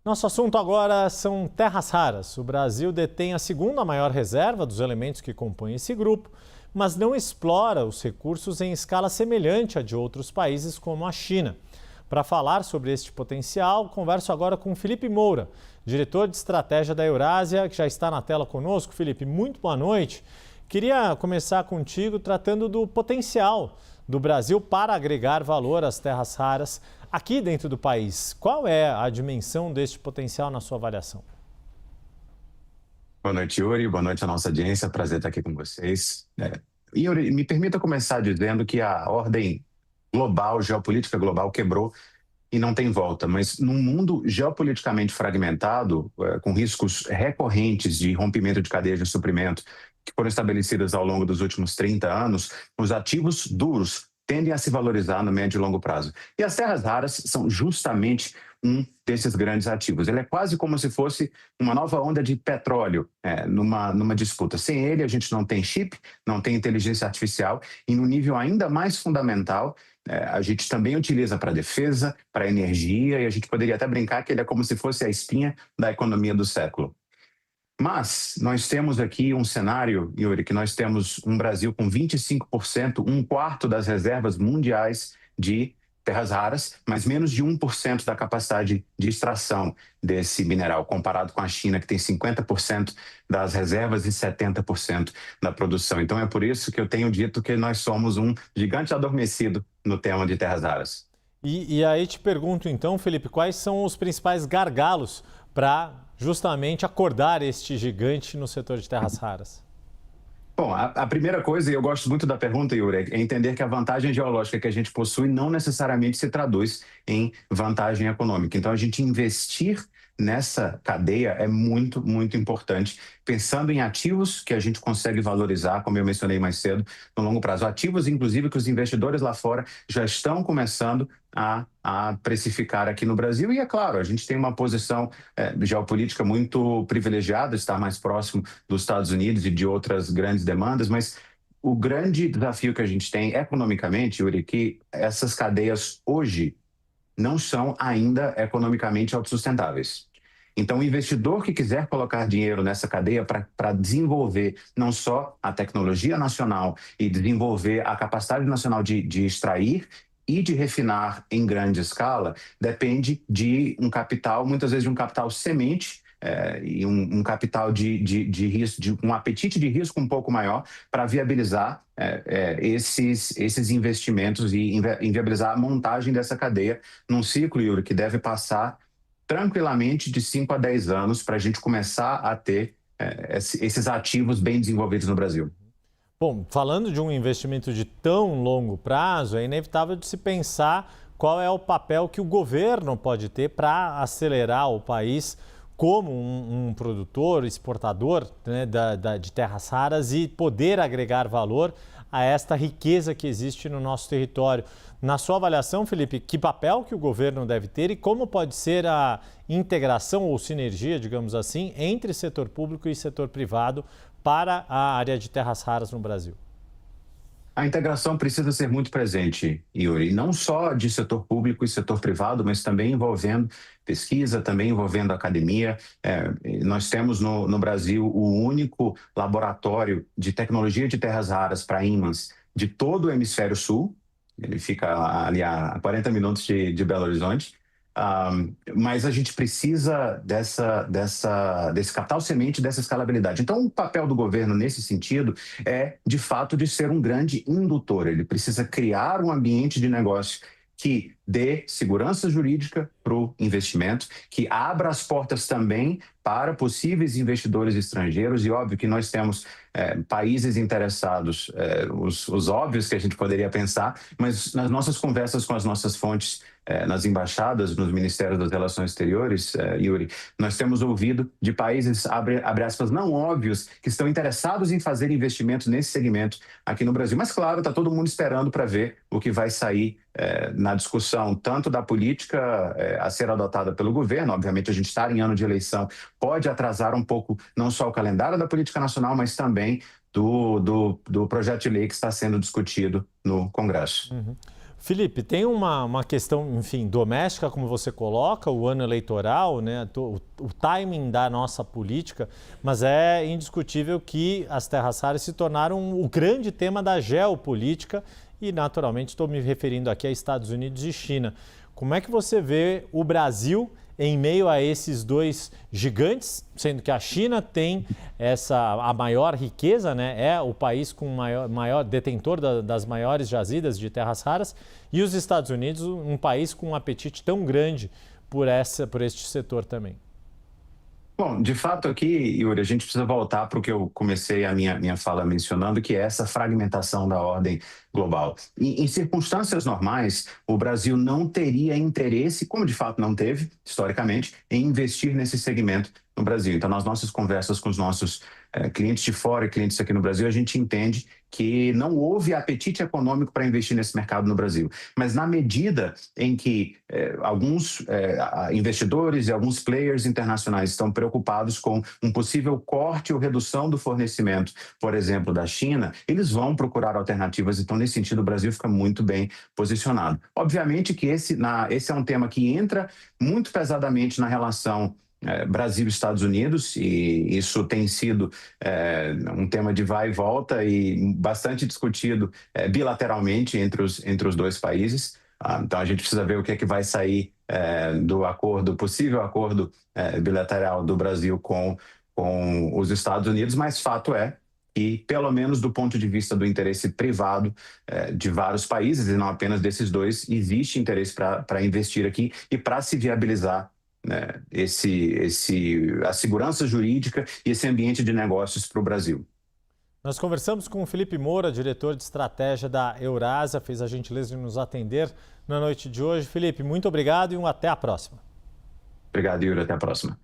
Nosso assunto agora são terras raras. O Brasil detém a segunda maior reserva dos elementos que compõem esse grupo, mas não explora os recursos em escala semelhante à de outros países como a China. Para falar sobre este potencial, converso agora com Felipe Moura, diretor de estratégia da Eurásia, que já está na tela conosco. Felipe, muito boa noite. Queria começar contigo tratando do potencial do Brasil para agregar valor às terras raras aqui dentro do país. Qual é a dimensão deste potencial na sua avaliação? Boa noite, Yuri. Boa noite à nossa audiência. Prazer estar aqui com vocês. Yuri, me permita começar dizendo que a ordem global, geopolítica global, quebrou e não tem volta. Mas num mundo geopoliticamente fragmentado, com riscos recorrentes de rompimento de cadeias de suprimento que foram estabelecidas ao longo dos últimos 30 anos, os ativos duros tendem a se valorizar no médio e longo prazo. E as terras raras são justamente um desses grandes ativos. Ele é quase como se fosse uma nova onda de petróleo numa disputa. Sem ele, a gente não tem chip, não tem inteligência artificial, e no nível ainda mais fundamental, a gente também utiliza para defesa, para energia, e a gente poderia até brincar que ele é como se fosse a espinha da economia do século. Mas nós temos aqui um cenário, Yuri, que nós temos um Brasil com 25%, um quarto das reservas mundiais de terras raras, mas menos de 1% da capacidade de extração desse mineral, comparado com a China, que tem 50% das reservas e 70% da produção. Então é por isso que eu tenho dito que nós somos um gigante adormecido no tema de terras raras. E aí te pergunto então, Felipe, quais são os principais gargalos para justamente acordar este gigante no setor de terras raras? Bom, a primeira coisa, e eu gosto muito da pergunta, Yuri, é entender que a vantagem geológica que a gente possui não necessariamente se traduz em vantagem econômica. Então, a gente investir nessa cadeia é muito, muito importante, pensando em ativos que a gente consegue valorizar, como eu mencionei mais cedo, no longo prazo. Ativos, inclusive, que os investidores lá fora já estão começando a precificar aqui no Brasil. E, é claro, a gente tem uma posição geopolítica muito privilegiada, estar mais próximo dos Estados Unidos e de outras grandes demandas, mas o grande desafio que a gente tem economicamente, Yuri, que essas cadeias hoje não são ainda economicamente autossustentáveis. Então, o investidor que quiser colocar dinheiro nessa cadeia para desenvolver não só a tecnologia nacional e desenvolver a capacidade nacional de extrair e de refinar em grande escala, depende de um capital, muitas vezes de um capital semente, e um capital de risco, de um apetite de risco um pouco maior para viabilizar esses investimentos e inviabilizar a montagem dessa cadeia num ciclo, Yuri, que deve passar tranquilamente de 5 a 10 anos para a gente começar a ter esses ativos bem desenvolvidos no Brasil. Bom, falando de um investimento de tão longo prazo, é inevitável de se pensar qual é o papel que o governo pode ter para acelerar o país como um produtor, exportador, né, de terras raras e poder agregar valor a esta riqueza que existe no nosso território. Na sua avaliação, Felipe, que papel que o governo deve ter e como pode ser a integração ou sinergia, digamos assim, entre setor público e setor privado para a área de terras raras no Brasil? A integração precisa ser muito presente, Yuri, não só de setor público e setor privado, mas também envolvendo pesquisa, também envolvendo academia. Nós temos no Brasil o único laboratório de tecnologia de terras raras para ímãs de todo o hemisfério sul. Ele fica ali a 40 minutos de Belo Horizonte. Mas a gente precisa desse capital semente, dessa escalabilidade. Então, o papel do governo nesse sentido é, de fato, de ser um grande indutor. Ele precisa criar um ambiente de negócio que dê segurança jurídica para o investimento, que abra as portas também para possíveis investidores estrangeiros. E óbvio que nós temos países interessados, os óbvios que a gente poderia pensar, mas nas nossas conversas com as nossas fontes, nas embaixadas, nos Ministérios das Relações Exteriores, Yuri, nós temos ouvido de países, abre aspas, não óbvios, que estão interessados em fazer investimentos nesse segmento aqui no Brasil. Mas, claro, está todo mundo esperando para ver o que vai sair na discussão, tanto da política a ser adotada pelo governo. Obviamente, a gente está em ano de eleição, pode atrasar um pouco não só o calendário da política nacional, mas também do projeto de lei que está sendo discutido no Congresso. Uhum. Felipe, tem uma questão, enfim, doméstica, como você coloca, o ano eleitoral, né, o timing da nossa política, mas é indiscutível que as terras raras se tornaram o grande tema da geopolítica e, naturalmente, estou me referindo aqui a Estados Unidos e China. Como é que você vê o Brasil em meio a esses dois gigantes, sendo que a China tem a maior riqueza, né? É o país com maior detentor das maiores jazidas de terras raras, e os Estados Unidos, um país com um apetite tão grande por este setor também. Bom, de fato aqui, Yuri, a gente precisa voltar para o que eu comecei a minha fala mencionando, que é essa fragmentação da ordem global. Em circunstâncias normais, o Brasil não teria interesse, como de fato não teve, historicamente, em investir nesse segmento no Brasil. Então, nas nossas conversas com os nossos clientes de fora e clientes aqui no Brasil, a gente entende que não houve apetite econômico para investir nesse mercado no Brasil. Mas na medida em que alguns investidores e alguns players internacionais estão preocupados com um possível corte ou redução do fornecimento, por exemplo, da China, eles vão procurar alternativas. Então, nesse sentido, o Brasil fica muito bem posicionado. Obviamente que esse é um tema que entra muito pesadamente na relação Brasil e Estados Unidos, e isso tem sido um tema de vai e volta e bastante discutido bilateralmente entre os dois países. Então a gente precisa ver o que é que vai sair do possível acordo bilateral do Brasil com os Estados Unidos, mas fato é que, pelo menos do ponto de vista do interesse privado de vários países, e não apenas desses dois, existe interesse para investir aqui e para se viabilizar a segurança jurídica e esse ambiente de negócios para o Brasil. Nós conversamos com o Felipe Moura, diretor de estratégia da Eurásia, fez a gentileza de nos atender na noite de hoje. Felipe, muito obrigado e até a próxima. Obrigado, Yuri. Até a próxima.